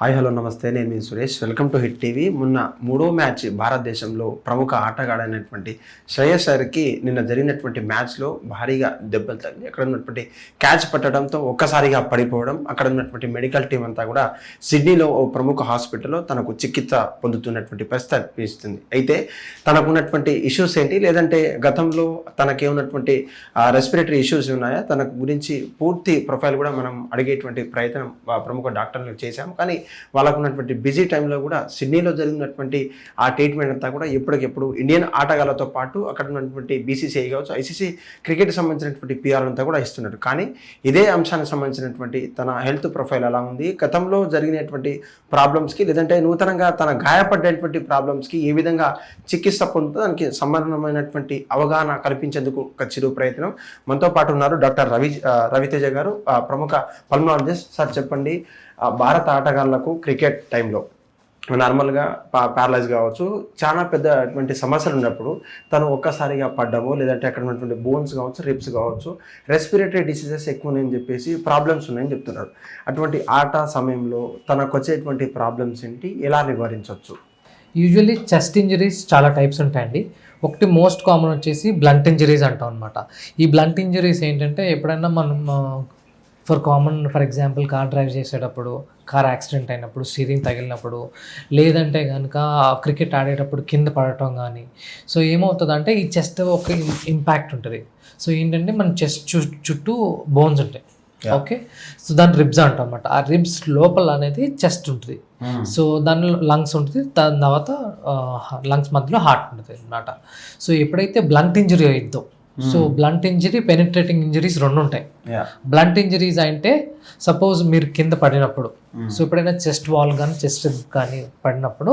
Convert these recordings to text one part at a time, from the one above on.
Hi hello నమస్తే, నేను మీ Suresh. Welcome to Hit TV. మొన్న మూడో మ్యాచ్ భారతదేశంలో ప్రముఖ ఆటగాడైనటువంటి శ్రేయస్ అయ్యర్కి నిన్న జరిగినటువంటి మ్యాచ్లో భారీగా దెబ్బలు తగిలి అక్కడ ఉన్నటువంటి క్యాచ్ పట్టడంతో ఒక్కసారిగా పడిపోవడం, అక్కడ ఉన్నటువంటి మెడికల్ టీం అంతా కూడా సిడ్నీలో ఓ ప్రముఖ హాస్పిటల్లో తనకు చికిత్స పొందుతున్నటువంటి పరిస్థితి అనిపిస్తుంది. అయితే తనకున్నటువంటి ఇష్యూస్ ఏంటి, లేదంటే గతంలో తనకేమున్నటువంటి రెస్పిరేటరీ ఇష్యూస్ ఉన్నాయా, తనకు గురించి పూర్తి ప్రొఫైల్ కూడా మనం అడిగేటువంటి ప్రయత్నం ప్రముఖ డాక్టర్లు చేశాం. కానీ వాళ్ళకు ఉన్నటువంటి బిజీ టైంలో కూడా సిడ్నీలో జరిగినటువంటి ఆ ట్రీట్మెంట్ అంతా కూడా ఎప్పటికెప్పుడు ఇండియన్ ఆటగాళ్లతో పాటు అక్కడ ఉన్నటువంటి బీసీసీఐ కావచ్చు, ఐసీసీ క్రికెట్ సంబంధించినటువంటి పిఆర్ అంతా కూడా ఇస్తున్నారు. కానీ ఇదే అంశానికి సంబంధించినటువంటి తన హెల్త్ ప్రొఫైల్ ఎలా ఉంది, గతంలో జరిగినటువంటి ప్రాబ్లమ్స్కి లేదంటే నూతనంగా తన గాయపడ్డటువంటి ప్రాబ్లమ్స్కి ఏ విధంగా చికిత్స పొందుతుందో దానికి సంబంధమైనటువంటి అవగాహన కల్పించేందుకు ఒక చిరు ప్రయత్నం. మనతో పాటు ఉన్నారు డాక్టర్ రవితేజ గారు, ప్రముఖ పల్మనాలజిస్ట్. సార్ చెప్పండి, భారత ఆటగాళ్లకు క్రికెట్ టైంలో నార్మల్గా ప్యారలైజ్ కావచ్చు, చాలా పెద్దటువంటి సమస్యలు ఉన్నప్పుడు తను ఒక్కసారిగా పడ్డమో లేదంటే అక్కడ ఉన్నటువంటి బోన్స్ కావచ్చు, రిబ్స్ కావచ్చు, రెస్పిరేటరీ డిసీజెస్ ఎక్కువ ఉన్నాయని చెప్పేసి ప్రాబ్లమ్స్ ఉన్నాయని చెప్తున్నారు. అటువంటి ఆట సమయంలో తనకు వచ్చేటువంటి ప్రాబ్లమ్స్ ఏంటి, ఎలా నివారించవచ్చు? యూజువల్లీ చెస్ట్ ఇంజరీస్ చాలా టైప్స్ ఉంటాయండి. ఒకటి మోస్ట్ కామన్ వచ్చేసి బ్లంట్ ఇంజరీస్ అంటాం అనమాట. ఈ బ్లంట్ ఇంజరీస్ ఏంటంటే ఎప్పుడైనా మనం ఫర్ ఎగ్జాంపుల్ కార్ డ్రైవ్ చేసేటప్పుడు, కార్ యాక్సిడెంట్ అయినప్పుడు, స్టీరింగ్ తగిలినప్పుడు, లేదంటే కనుక క్రికెట్ ఆడేటప్పుడు కింద పడటం కానీ, సో ఏమవుతుందంటే ఈ చెస్ట్ ఒక ఇంపాక్ట్ ఉంటుంది. సో ఏంటంటే మన చెస్ట్ చుట్టూ బోన్స్ ఉంటాయి. ఓకే, సో దాన్ని రిబ్స్ అంటాం అనమాట. ఆ రిబ్స్ లోపల అనేది చెస్ట్ ఉంటుంది. సో దానిలో లంగ్స్ ఉంటుంది, దాని తర్వాత లంగ్స్ మధ్యలో హార్ట్ ఉంటుంది అనమాట. సో ఎప్పుడైతే బ్లంట్ ఇంజరీ అయిద్దో, so blunt injury, penetrating injuries రెండు ఉంటాయి. బ్లంట్ ఇంజరీస్ అంటే సపోజ్ మీరు కింద పడినప్పుడు, సో ఎప్పుడైనా చెస్ట్ వాల్ కానీ చెస్ట్ రిబ్ కానీ పడినప్పుడు,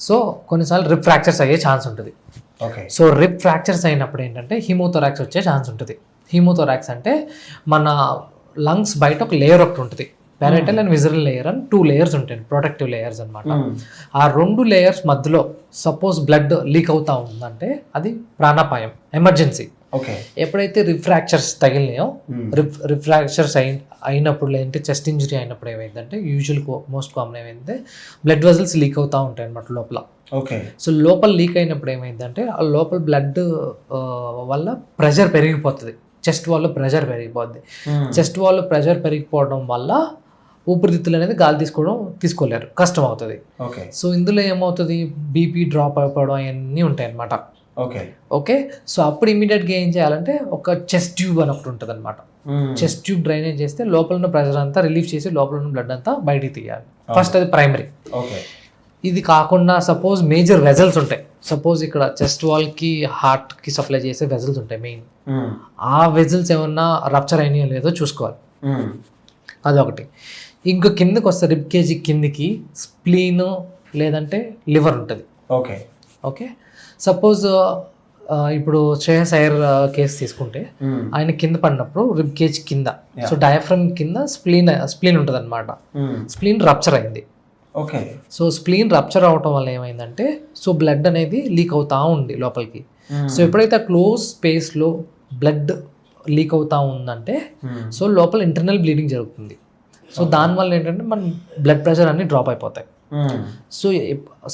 సో కొన్నిసార్లు రిబ్ ఫ్రాక్చర్స్ అయ్యే ఛాన్స్ ఉంటుంది. సో రిబ్ ఫ్రాక్చర్స్ అయినప్పుడు ఏంటంటే హీమోథొరాక్స్ వచ్చే ఛాన్స్ ఉంటుంది. హీమోథొరాక్స్ అంటే మన లంగ్స్ బయట ఒక లేయర్ ఒకటి ఉంటుంది, పారెటల్ అండ్ విజరల్ లేయర్ అని 2 లేయర్స్ ఉంటాయి, ప్రొటెక్టివ్ లేయర్స్ అనమాట. ఆ 2 లేయర్స్ మధ్యలో సపోజ్ బ్లడ్ లీక్ అవుతా ఉందంటే అది ప్రాణాపాయం, ఎమర్జెన్సీ. ఎప్పుడైతే రిఫ్రాక్చర్స్ తగిలినాయో, రిఫ్రాక్చర్స్ అయినప్పుడు లేదంటే చెస్ట్ ఇంజరీ అయినప్పుడు ఏమైందంటే యూజువల్ మోస్ట్ కామన్ ఏమైందంటే బ్లడ్ వెజల్స్ లీక్ అవుతూ ఉంటాయి అనమాట లోపల. సో లోపల లీక్ అయినప్పుడు ఏమైందంటే ఆ లోపల బ్లడ్ వల్ల ప్రెషర్ పెరిగిపోతుంది, చెస్ట్ వాల్లో ప్రెషర్ పెరిగిపోద్ది. చెస్ట్ వాల్లో ప్రెషర్ పెరిగిపోవడం వల్ల ఊపిరితిత్తులు అనేది గాలి తీసుకోలేరు, కష్టం అవుతుంది. సో ఇందులో ఏమవుతుంది, బీపీ డ్రాప్ అయిపోవడం అవన్నీ ఉంటాయి అన్నమాట. ఓకే, సో అప్పుడు ఇమీడియట్గా ఏం చేయాలంటే ఒక చెస్ట్ ట్యూబ్ అని ఒకటి ఉంటుంది అనమాట. చెస్ట్ ట్యూబ్ డ్రైనేజ్ చేస్తే లోపల ఉన్న ప్రెషర్ అంతా రిలీఫ్ చేసి లోపల ఉన్న బ్లడ్ అంతా బయటికి తీయాలి. ఫస్ట్ అది ప్రైమరీ. ఇది కాకుండా సపోజ్ మేజర్ వెజల్స్ ఉంటాయి, సపోజ్ ఇక్కడ చెస్ట్ వాల్కి హార్ట్కి సప్లై చేసే వెజల్స్ ఉంటాయి మెయిన్. ఆ వెజల్స్ ఏమన్నా రప్చర్ అయినాయో లేదో చూసుకోవాలి, అదొకటి. ఇంకో కిందకి వస్తే రిబ్ కేజీ కిందికి స్ప్లీన్ లేదంటే లివర్ ఉంటుంది. ఓకే, సపోజ్ ఇప్పుడు శ్రేయస్ అయ్యర్ కేసు తీసుకుంటే ఆయన కింద పడినప్పుడు రిబ్ కేజ్ కింద, సో డయాఫ్రమ్ కింద స్ప్లీన్ ఉంటుంది అనమాట. స్ప్లీన్ రప్చర్ అయింది. సో స్ప్లీన్ రప్చర్ అవటం వల్ల ఏమైందంటే, సో బ్లడ్ అనేది లీక్ అవుతా ఉంది లోపలికి. సో ఎప్పుడైతే క్లోజ్ స్పేస్లో బ్లడ్ లీక్ అవుతా ఉందంటే, సో లోపల ఇంటర్నల్ బ్లీడింగ్ జరుగుతుంది. సో దానివల్ల ఏంటంటే మన బ్లడ్ ప్రెషర్ అన్ని డ్రాప్ అయిపోతాయి.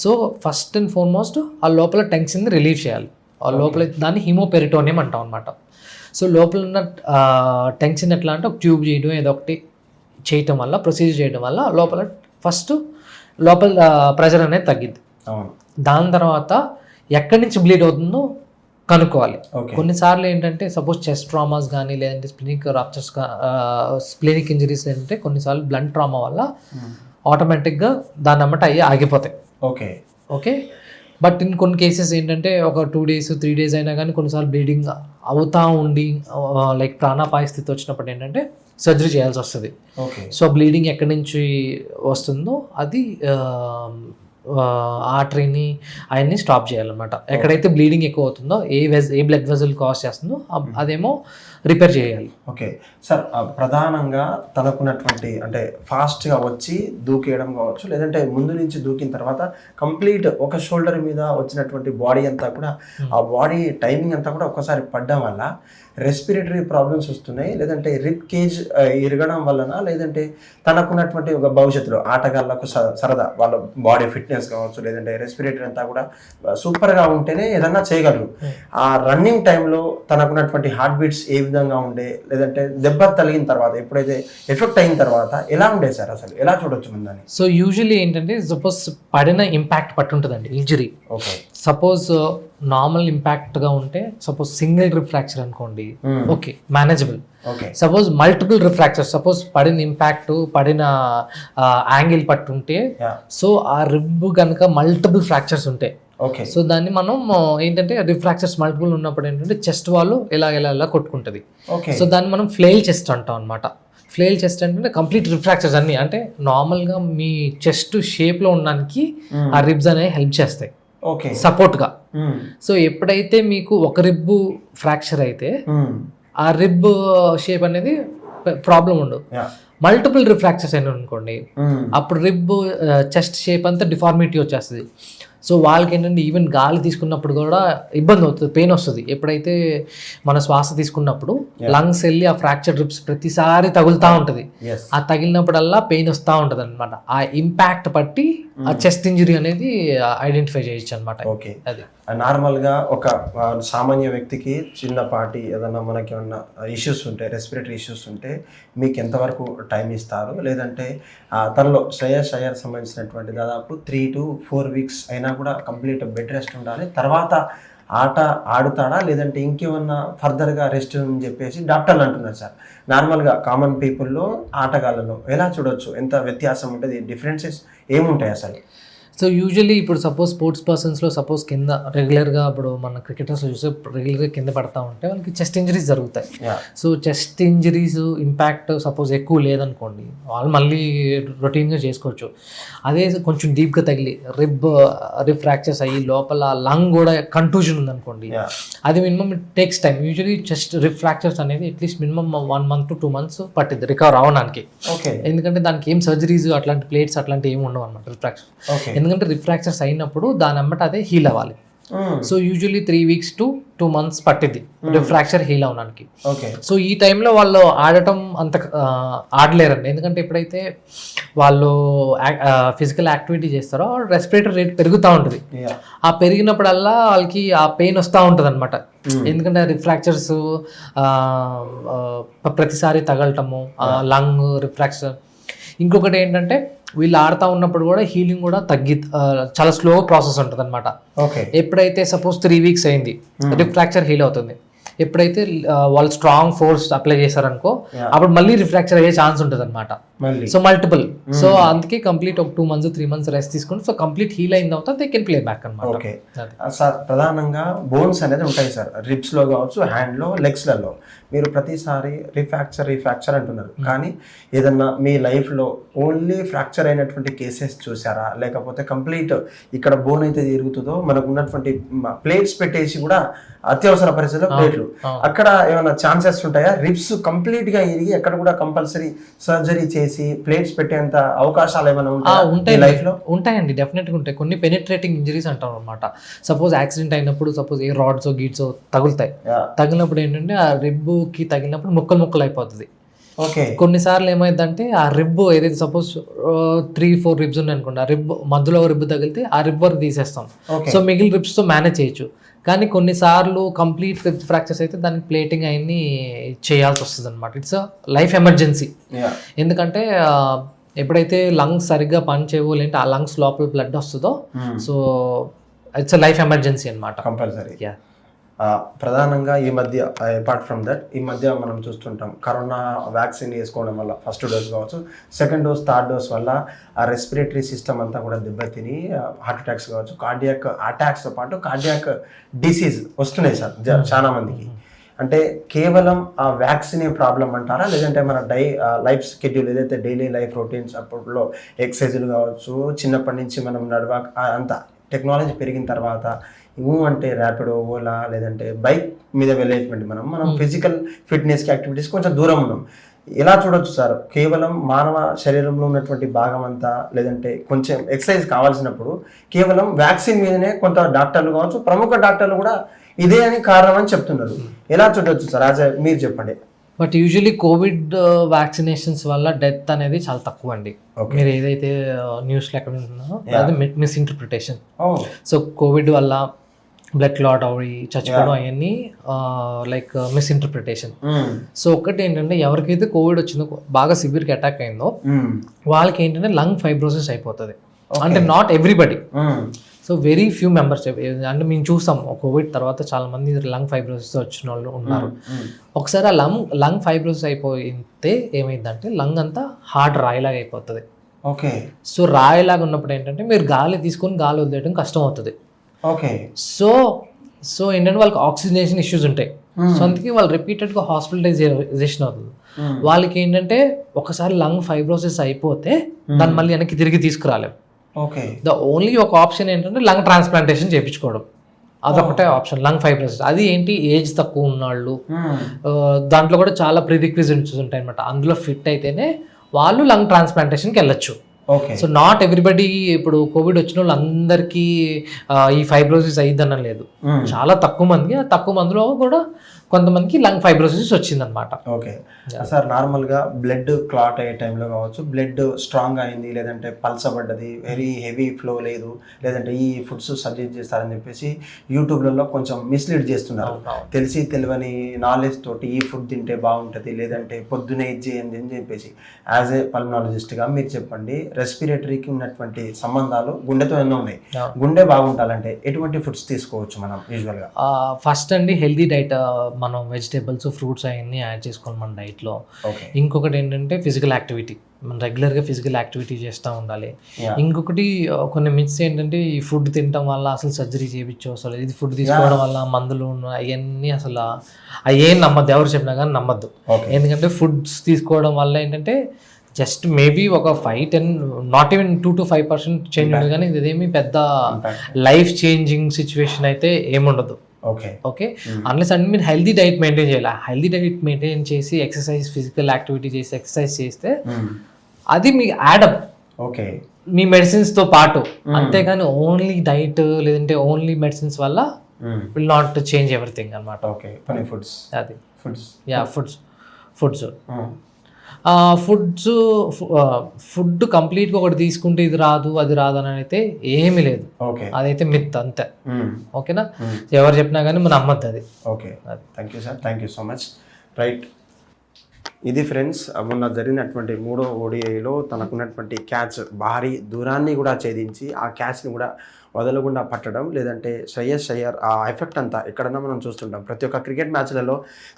సో ఫస్ట్ అండ్ ఫార్మోస్ట్ ఆ లోపల టెన్షన్ రిలీవ్ చేయాలి. ఆ లోపల దాన్ని హీమోపెరిటోనియం అంటాం అనమాట. సో లోపల ఉన్న టెన్షన్ ఎట్లా అంటే ఒక ట్యూబ్ చేయడం, ఏదో ఒకటి చేయటం వల్ల, ప్రొసీజర్ చేయడం వల్ల లోపల ఫస్ట్ లోపల ప్రెషర్ అనేది తగ్గింది. దాని తర్వాత ఎక్కడి నుంచి బ్లీడ్ అవుతుందో కనుక్కోవాలి. కొన్నిసార్లు ఏంటంటే సపోజ్ చెస్ట్ ట్రామాస్ కానీ లేదంటే స్ప్లీనిక్ రప్చర్స్, స్ప్లీనిక్ ఇంజరీస్ ఏంటంటే కొన్నిసార్లు బ్లంట్ ట్రామా వల్ల ఆటోమేటిక్గా దాని అమ్మట అయ్యి ఆగిపోతాయి. ఓకే, బట్ ఇన్ కొన్ని కేసెస్ ఏంటంటే ఒక 2 days 3 days అయినా కానీ కొన్నిసార్లు బ్లీడింగ్ అవుతా ఉండి లైక్ ప్రాణాపాయ స్థితి వచ్చినప్పుడు ఏంటంటే సర్జరీ చేయాల్సి వస్తుంది. సో బ్లీడింగ్ ఎక్కడి నుంచి వస్తుందో అది ఆర్టరీని అవన్నీ స్టాప్ చేయాలన్నమాట. ఎక్కడైతే బ్లీడింగ్ ఎక్కువ అవుతుందో, ఏ బ్లడ్ వెజల్ కాజ్ చేస్తుందో అదేమో రిపేర్ చేయాలి. ఓకే సార్, ప్రధానంగా తనకున్నటువంటి అంటే ఫాస్ట్గా వచ్చి దూకేయడం కావచ్చు, లేదంటే ముందు నుంచి దూకిన తర్వాత కంప్లీట్ ఒక షోల్డర్ మీద వచ్చినటువంటి బాడీ అంతా కూడా ఆ బాడీ టైమింగ్ అంతా కూడా ఒక్కసారి పడడం వల్ల రెస్పిరేటరీ ప్రాబ్లమ్స్ వస్తున్నాయి, లేదంటే రిప్ కేజ్ ఇరగడం వలన, లేదంటే తనకున్నటువంటి ఒక భవిష్యత్తులో ఆటగాళ్ళకు సరదా వాళ్ళ బాడీ ఫిట్నెస్ కావచ్చు, లేదంటే రెస్పిరేటరీ అంతా కూడా సూపర్గా ఉంటేనే ఏదన్నా చేయగలరు. ఆ రన్నింగ్ టైంలో తనకున్నటువంటి హార్ట్ బీట్స్ ఏ విధంగా ఉండే, లేదంటే దెబ్బ తగిలిన తర్వాత ఎప్పుడైతే ఎఫెక్ట్ అయిన తర్వాత ఎలా ఉండే సార్, అసలు ఎలా చూడొచ్చు ముందని? సో యూజువల్లీ ఏంటంటే సపోజ్ పడిన ఇంపాక్ట్ పట్టి ఉంటుందండి ఇంజరీ. ఓకే, సపోజ్ నార్మల్ ఇంపాక్ట్గా ఉంటే సపోజ్ సింగిల్ రిఫ్రాక్చర్ అనుకోండి, okay manageable. Suppose multiple rib fracture, suppose పడిన ఇంపాక్ట్ పడిన యాంగిల్ పట్టుంటే, సో ఆ రిబ్ కనుక మల్టిపుల్ ఫ్రాక్చర్స్ ఉంటాయి. ఓకే, సో దాన్ని మనం ఏంటంటే రిఫ్రాక్చర్స్ మల్టిపుల్ ఉన్నప్పుడు ఏంటంటే చెస్ట్ వాళ్ళు ఎలా కొట్టుకుంటుంది. సో దాన్ని మనం ఫ్లేల్ చెస్ట్ అంటాం అనమాట. ఫ్లేల్ చెస్ట్ అంటే కంప్లీట్ రిఫ్రాక్చర్స్ అన్ని, అంటే నార్మల్గా మీ చెస్ట్ షేప్లో ఉండడానికి ఆ రిబ్స్ అనేవి హెల్ప్ చేస్తాయి సపోర్ట్గా. సో ఎప్పుడైతే మీకు ఒక రిబ్ ఫ్రాక్చర్ అయితే ఆ రిబ్ షేప్ అనేది ప్రాబ్లం ఉండదు. మల్టిపుల్ రిఫ్రాక్చర్స్ అయినా అనుకోండి, అప్పుడు రిబ్ చెస్ట్ షేప్ అంతా డిఫార్మిటీ వచ్చేస్తుంది. సో వాళ్ళకి ఏంటంటే ఈవెన్ గాలి తీసుకున్నప్పుడు కూడా ఇబ్బంది అవుతుంది, పెయిన్ వస్తుంది. ఎప్పుడైతే మన శ్వాస తీసుకున్నప్పుడు లంగ్స్ వెళ్ళి ఆ ఫ్రాక్చర్ రిబ్స్ ప్రతిసారి తగులుతూ ఉంటుంది. ఆ తగిలినప్పుడల్లా పెయిన్ వస్తూ ఉంటుంది అనమాట. ఆ ఇంపాక్ట్ బట్టి ఆ చెస్ట్ ఇంజరీ అనేది ఐడెంటిఫై చేయొచ్చు అనమాట. ఓకే, అది నార్మల్గా ఒక సామాన్య వ్యక్తికి చిన్నపాటి ఏదన్నా మనకి ఏమన్నా ఇష్యూస్ ఉంటే, రెస్పిరేటరీ ఇష్యూస్ ఉంటే మీకు ఎంతవరకు టైం ఇస్తారు, లేదంటే తనలో శ్రేయస్ అయ్యర్ సంబంధించినటువంటి దాదాపు 3 to 4 weeks అయినా కూడా కంప్లీట్ బెడ్ రెస్ట్ ఉండాలి, తర్వాత ఆట ఆడుతాడా లేదంటే ఇంకేమన్నా ఫర్దర్గా రెస్ట్ అని చెప్పేసి డాక్టర్లు అంటున్నారు సార్. నార్మల్గా కామన్ పీపుల్లో ఆటగాళ్ళలో ఎలా చూడొచ్చు, ఎంత వ్యత్యాసం ఉంటుంది, డిఫరెన్సెస్ ఏముంటాయి అసలు? సో యూజువల్లీ ఇప్పుడు సపోజ్ స్పోర్ట్స్ పర్సన్స్లో సపోజ్ కింద రెగ్యులర్గా ఇప్పుడు మన క్రికెటర్స్లో చూస్తే రెగ్యులర్గా కింద పడతా ఉంటే వాళ్ళకి చెస్ట్ ఇంజరీస్ జరుగుతాయి. So chest injuries impact suppose ఎక్కువ లేదనుకోండి, వాళ్ళు మళ్ళీ రొటీన్గా చేసుకోవచ్చు. అదే కొంచెం డీప్గా తగిలి రిబ్ ఫ్రాక్చర్స్ అయ్యి లోపల లంగ్ కూడా కంటూజన్ ఉందనుకోండి, అది minimum takes time. Usually chest rib fractures అనేది at least minimum 1 month to 2 months పట్టింది రికవర్ అవ్వడానికి. ఎందుకంటే దానికి ఏం సర్జరీస్ అట్లాంటి ప్లేట్స్ అట్లాంటివి ఏమి ఉండవు అనమాట రిఫ్రాక్చర్. ఎందుకంటే రిఫ్రాక్చర్స్ అయినప్పుడు దాని అమ్మట అదే హీల్ అవ్వాలి. So usually 3 weeks to 2 months పట్టింది రిఫ్రాక్చర్ హీల్ అవడానికి. సో ఈ టైంలో వాళ్ళు ఆడటం అంత ఆడలేరండి, ఎందుకంటే ఎప్పుడైతే వాళ్ళు ఫిజికల్ యాక్టివిటీ చేస్తారో రెస్పిరేటరీ రేట్ పెరుగుతూ ఉంటుంది. ఆ పెరిగినప్పుడల్లా వాళ్ళకి ఆ పెయిన్ వస్తూ ఉంటుంది అనమాట. ఎందుకంటే రిఫ్రాక్చర్స్ ప్రతిసారి తగలటము, లంగ్ రిఫ్రాక్చర్. ఇంకొకటి ఏంటంటే వీళ్ళు ఆడుతూ ఉన్నప్పుడు కూడా హీలింగ్ కూడా చాలా స్లో ప్రాసెస్ ఉంటుంది అనమాట. ఎప్పుడైతే సపోజ్ 3 weeks అయింది రిఫ్రాక్చర్ హీల్ అవుతుంది, ఎప్పుడైతే వాళ్ళు స్ట్రాంగ్ ఫోర్స్ అప్లై చేశారనుకో అప్పుడు మళ్ళీ రిఫ్రాక్చర్ అయ్యే ఛాన్స్ ఉంటుంది అనమాట. సో మల్టిపుల్, సో అందుకే కంప్లీట్ ఒక 2 months 3 months రెస్ట్ తీసుకుని సో కంప్లీట్ హీల్ అయిన తర్వాత దే కెన్ ప్లే బ్యాక్ అనమాట. ఓకే సార్, ప్రధానంగా బోన్స్ అనేది ఉంటాయి సార్, రిబ్స్ లో కావచ్చు, హ్యాండ్ లో, లెగ్స్ లలో. మీరు ప్రతిసారి రిఫ్రాక్చర్ అంటున్నారు, కానీ ఏదన్నా మీ లైఫ్ లో ఓన్లీ ఫ్రాక్చర్ అయినటువంటి కేసెస్ చూసారా, లేకపోతే కంప్లీట్ ఇక్కడ బోన్ అయితే తిరుగుతుందో మనకు ఉన్నటువంటి ప్లేట్స్ పెట్టేసి కూడా అత్యవసర పరిస్థితుల్లో ప్లేట్లు అక్కడ ఏమైనా ఛాన్సెస్ ఉంటాయా? రిబ్స్ కంప్లీట్ గా ఇరిగి అక్కడ కూడా కంపల్సరీ సర్జరీ చేసి ప్లేట్స్ పెట్టేంత అవకాశాలు ఏమైనా ఉంటాయి లైఫ్ లో? ఉంటాయండి, డెఫినెట్గా ఉంటాయి. కొన్ని పెనిట్రేటింగ్ ఇంజరీస్ అంటాం అనమాట. సపోజ్ యాక్సిడెంట్ అయినప్పుడు సపోజ్ ఏ రాడ్స్ గీట్స్ తగులుతాయి, తగిలినప్పుడు ఏంటంటే ఆ రిబ్ కి తగిలినప్పుడు ముక్కలు అయిపోతుంది. కొన్నిసార్లు ఏమైందంటే ఆ రిబ్ ఏదైతే సపోజ్ 3-4 ribs ఉన్నాయి అనుకోండి, ఆ రిబ్ మధ్యలో రిబ్ తగిలితే ఆ రిబ్ వరకు తీసేస్తాం. సో మిగిలిన రిబ్స్ తో మేనేజ్ చేయొచ్చు. కానీ కొన్నిసార్లు కంప్లీట్ ఫ్రాక్చర్స్ అయితే దానికి ప్లేటింగ్ అవన్నీ చేయాల్సి వస్తుంది అనమాట. It's life emergency. ఎందుకంటే ఎప్పుడైతే లంగ్స్ సరిగ్గా పనిచేయవు, లేదంటే ఆ లంగ్స్ లోపల బ్లడ్ వస్తుందో, సో ఇట్స్ లైఫ్ ఎమర్జెన్సీ అనమాట కంపల్సరీ. ప్రధానంగా ఈ మధ్య అపార్ట్ ఫ్రమ్ దట్ ఈ మధ్య మనం చూస్తుంటాం కరోనా వ్యాక్సిన్ వేసుకోవడం వల్ల ఫస్ట్ డోస్ కావచ్చు, సెకండ్ డోస్, థర్డ్ డోస్ వల్ల ఆ రెస్పిరేటరీ సిస్టమ్ అంతా కూడా దెబ్బతిని హార్ట్ అటాక్స్ కావచ్చు, కార్డియాక్ అటాక్స్తో పాటు కార్డియాక్ డిసీజ్ వస్తున్నాయి సార్ చాలా మందికి. అంటే కేవలం ఆ వ్యాక్సినే ప్రాబ్లం అంటారా, లేదంటే మన లైఫ్ షెడ్యూల్ ఏదైతే డైలీ లైఫ్ రొటీన్స్ అప్పట్లో ఎక్సర్సైజులు కావచ్చు, చిన్నప్పటి నుంచి మనం అంత టెక్నాలజీ పెరిగిన తర్వాత అంటే ర్యాపిడో, ఓలా లేదంటే బైక్ మీద వెళ్ళేటువంటి మనం ఫిజికల్ ఫిట్నెస్కి యాక్టివిటీస్ కొంచెం దూరం ఉన్నాం. ఎలా చూడొచ్చు సార్, కేవలం మానవ శరీరంలో ఉన్నటువంటి భాగం అంతా లేదంటే కొంచెం ఎక్సర్సైజ్ కావాల్సినప్పుడు కేవలం వ్యాక్సిన్ మీదనే కొంత డాక్టర్లు కావచ్చు, ప్రముఖ డాక్టర్లు కూడా ఇదే అని కారణం అని చెప్తున్నారు. ఎలా చూడొచ్చు సార్, మీరు చెప్పండి. బట్ యూజువలీ కోవిడ్ వ్యాక్సినేషన్స్ వల్ల డెత్ అనేది చాలా తక్కువ అండి. మీరు ఏదైతే న్యూస్లో ఎక్కడ ఉంటుందో అది మిస్ఇంటర్ప్రిటేషన్. సో కోవిడ్ వల్ల బ్లడ్ క్లాట్ అవి చచ్చిపోవడం అవన్నీ లైక్ మిస్ఇంటర్ప్రిటేషన్. సో ఒకటి ఏంటంటే ఎవరికైతే కోవిడ్ వచ్చిందో బాగా సివియర్గా అటాక్ అయిందో వాళ్ళకి ఏంటంటే లంగ్ ఫైబ్రోసిస్ అయిపోతుంది. అంటే not everybody, so very few members. అంటే మేము చూస్తాం కోవిడ్ తర్వాత చాలా మంది లంగ్ ఫైబ్రోసిస్ వచ్చిన వాళ్ళు ఉన్నారు. ఒకసారి ఆ లంగ్ ఫైబ్రోసిస్ అయిపోతే ఏమైందంటే లంగ్ అంతా హార్డ్ రాయిలాగా అయిపోతుంది. ఓకే. సో రాయిలాగా ఉన్నప్పుడు ఏంటంటే మీరు గాలి తీసుకొని గాలి వదిలేయడం కష్టం అవుతుంది. ఓకే. సో ఏంటంటే వాళ్ళకి ఆక్సిజనేషన్ ఇష్యూస్ ఉంటాయి. సో అందుకే వాళ్ళు రిపీటెడ్గా హాస్పిటలైజేషన్ అవుతుంది. వాళ్ళకి ఏంటంటే ఒకసారి లంగ్ ఫైబ్రోసిస్ అయిపోతే దాన్ని మళ్ళీ వెనక్కి తిరిగి తీసుకురాలేము. ఓకే. ద ఓన్లీ ఒక ఆప్షన్ ఏంటంటే లంగ్ ట్రాన్స్ప్లాంటేషన్ చేయించుకోవడం. అదొకటే ఆప్షన్, లంగ్ ఫైబ్రోసిస్. అది ఏంటి, ఏజ్ తక్కువ ఉన్నవాళ్ళు, దాంట్లో కూడా చాలా ప్రిరిక్విజిట్స్ ఉంటాయి అనమాట. అందులో ఫిట్ అయితేనే వాళ్ళు లంగ్ ట్రాన్స్ప్లాంటేషన్కి వెళ్ళొచ్చు. సో నాట్ ఎవ్రీబడి ఇప్పుడు కోవిడ్ వచ్చిన వాళ్ళు అందరికీ ఈ ఫైబ్రోసిస్ అయ్యిద్దన లేదు. చాలా తక్కువ మందికి, ఆ తక్కువ మందిలో కూడా కొంతమందికి లంగ్ ఫైబ్రోసిస్ వచ్చిందనమాట. ఓకే సార్, నార్మల్గా బ్లడ్ క్లాట్ అయ్యే టైంలో కావచ్చు, బ్లడ్ స్ట్రాంగ్ అయింది లేదంటే పల్సబడ్డది, వెరీ హెవీ ఫ్లో లేదు, లేదంటే ఈ ఫుడ్స్ సజెస్ట్ చేస్తారని చెప్పేసి యూట్యూబ్లలో కొంచెం మిస్లీడ్ చేస్తున్నారు. తెలిసి తెలియని నాలెడ్జ్ తోటి ఈ ఫుడ్ తింటే బాగుంటుంది లేదంటే పొద్దునే ఇది చేయండి అని చెప్పేసి. యాజ్ ఏ పల్మనాలజిస్ట్గా మీరు చెప్పండి, రెస్పిరేటరీకి ఉన్నటువంటి సంబంధాలు గుండెతో ఎన్నో ఉన్నాయి. గుండె బాగుంటాలంటే ఎటువంటి ఫుడ్స్ తీసుకోవచ్చు మనం యూజువల్గా? ఫస్ట్ అండి హెల్దీ డైట్, మనం వెజిటేబుల్స్ ఫ్రూట్స్ అవన్నీ యాడ్ చేసుకోవాలి మన డైట్లో. ఇంకొకటి ఏంటంటే ఫిజికల్ యాక్టివిటీ, మనం రెగ్యులర్గా ఫిజికల్ యాక్టివిటీ చేస్తూ ఉండాలి. ఇంకొకటి కొన్ని మిత్స్ ఏంటంటే ఈ ఫుడ్ తినడం వల్ల అసలు సర్జరీ చేయించు, అసలు ఇది ఫుడ్ తీసుకోవడం వల్ల మందులు అవన్నీ అసలు అయ్యేం నమ్మద్దు, ఎవరు చెప్పినా కానీ నమ్మద్దు. ఎందుకంటే ఫుడ్స్ తీసుకోవడం వల్ల ఏంటంటే జస్ట్ మేబీ ఒక 5-10 నాట్ ఈవెన్ 2 to 5% చేంజ్ ఉండదు, కానీ ఇదేమి పెద్ద లైఫ్ చేంజింగ్ సిచ్యువేషన్ అయితే ఏముండదు. ఓకే, అన్లెస్ అంటే మీరు హెల్దీ డైట్ మెయింటైన్ చేయాలి. హెల్దీ డైట్ మెయింటైన్ చేసి ఎక్సర్సైజ్, ఫిజికల్ యాక్టివిటీ చేసి ఎక్సర్సైజ్ చేస్తే అది మీకు యాడప్ మీ మెడిసిన్స్తో పాటు. అంతేగాని ఓన్లీ డైట్ లేదంటే ఓన్లీ మెడిసిన్స్ వల్ల విల్ నాట్ చేంజ్ ఎవ్రీథింగ్ అనమాట. అది ఫుడ్ కంప్లీట్గా ఒకటి తీసుకుంటే ఇది రాదు అది రాదు అని అయితే ఏమీ లేదు. అదైతే మిత్ అంతే. ఓకేనా, ఎవరు చెప్పినా కానీ మనం నమ్మద్దు అది. Okay, thank you sir, thank you so much. Right, ఇది ఫ్రెండ్స్ మొన్న జరిగినటువంటి 3వ ODIలో తనకున్నటువంటి క్యాచ్ భారీ దూరాన్ని కూడా ఛేదించి ఆ క్యాచ్ని కూడా వదలకుండా పట్టడం, లేదంటే శ్రేయస్ అయ్యర్ ఆ ఎఫెక్ట్ అంతా ఎక్కడన్నా మనం చూస్తుంటాం. ప్రతి ఒక్క క్రికెట్ మ్యాచ్లలో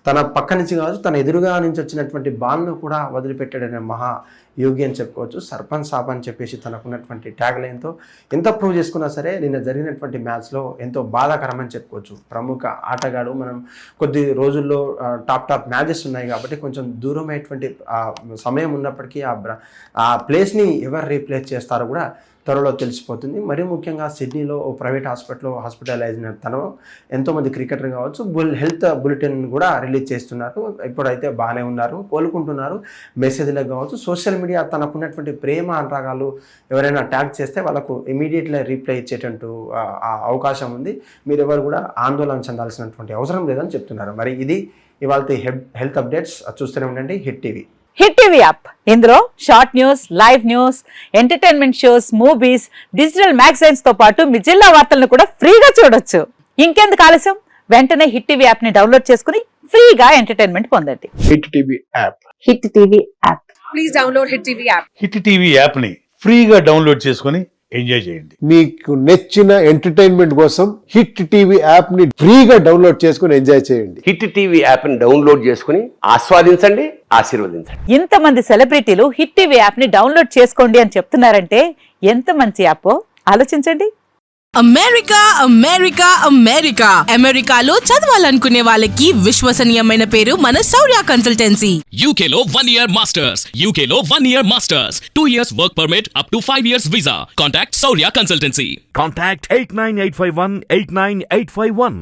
తన పక్క నుంచి కావచ్చు, తన ఎదురుగా నుంచి వచ్చినటువంటి బాల్ను కూడా వదిలిపెట్టాడనే మహా యోగి అని చెప్పుకోవచ్చు. సర్పంచ్ సాబ్ అని చెప్పేసి తనకున్నటువంటి ట్యాగ్ లైన్తో ఎంత ప్రూవ్ చేసుకున్నా సరే నిన్న జరిగినటువంటి మ్యాచ్లో ఎంతో బాధాకరమని చెప్పుకోవచ్చు. ప్రముఖ ఆటగాడు, మనం కొద్ది రోజుల్లో టాప్ మ్యాచెస్ ఉన్నాయి కాబట్టి కొంచెం దూరమైనటువంటి సమయం ఉన్నప్పటికీ ఆ ప్లేస్ని ఎవరు రీప్లేస్ చేస్తారో కూడా త్వరలో తెలిసిపోతుంది. మరీ ముఖ్యంగా సిడ్నీలో ఓ ప్రైవేట్ హాస్పిటల్లో హాస్పిటలైజ్ అయిన తను ఎంతోమంది క్రికెటర్ కావచ్చు హెల్త్ బులెటిన్ కూడా రిలీజ్ చేస్తున్నారు. ఇప్పుడైతే బాగానే ఉన్నారు, కోలుకుంటున్నారు. మెసేజ్లకు కావచ్చు, సోషల్ మీడియా తనకున్నటువంటి ప్రేమ అనురాగాలు ఎవరైనా ట్యాగ్ చేస్తే వాళ్ళకు ఇమీడియట్లీ రీప్లై ఇచ్చేటట్టు అవకాశం ఉంది. మీరు ఎవరు కూడా ఆందోళన చెందాల్సినటువంటి అవసరం లేదని చెప్తున్నారు. మరి ఇది ఇవాళ హెల్త్ అప్డేట్స్, చూస్తూనే ఉండండి Hit TV. Hit TV app, ఇందులో short news, live news, entertainment shows, movies, digital magazines తో పాటు మీ జిల్లా వార్తలను కూడా ఫ్రీగా చూడొచ్చు. ఇంకెందుకు ఆలస్యం, వెంటనే హిట్ టీవీ యాప్ ని డౌన్లోడ్ చేసుకుని ఫ్రీగా ఎంటర్టైన్మెంట్ పొందండి. Hit TV app, hit TV app, please download hit TV app. Hit TV app ని ఫ్రీగా డౌన్లోడ్ చేసుకుని ఎంజాయ్ చేయండి. మీకు నచ్చిన ఎంటర్టైన్మెంట్ కోసం హిట్ టీవీ యాప్ ని ఫ్రీగా డౌన్లోడ్ చేసుకుని ఎంజాయ్ చేయండి. హిట్ టీవీ యాప్ ని డౌన్లోడ్ చేసుకుని ఆస్వాదించండి, ఆశీర్వదించండి. ఇంతమంది సెలబ్రిటీలు హిట్ టీవీ యాప్ ని డౌన్లోడ్ చేసుకోండి అని చెప్తున్నారంటే ఎంత మంచి యాప్ ఆలోచించండి. అమెరికా అమెరికా అమెరికా అమెరికాలో చదవాలనుకునే వాళ్ళకి విశ్వసనీయమైన పేరు మన శౌర్య కన్సల్టెన్సీ. UK లో 1 year masters. UK లో 1 year masters. 2 years work permit up to 5 years visa. Contact Saurya Consultancy. Contact 89851 89851.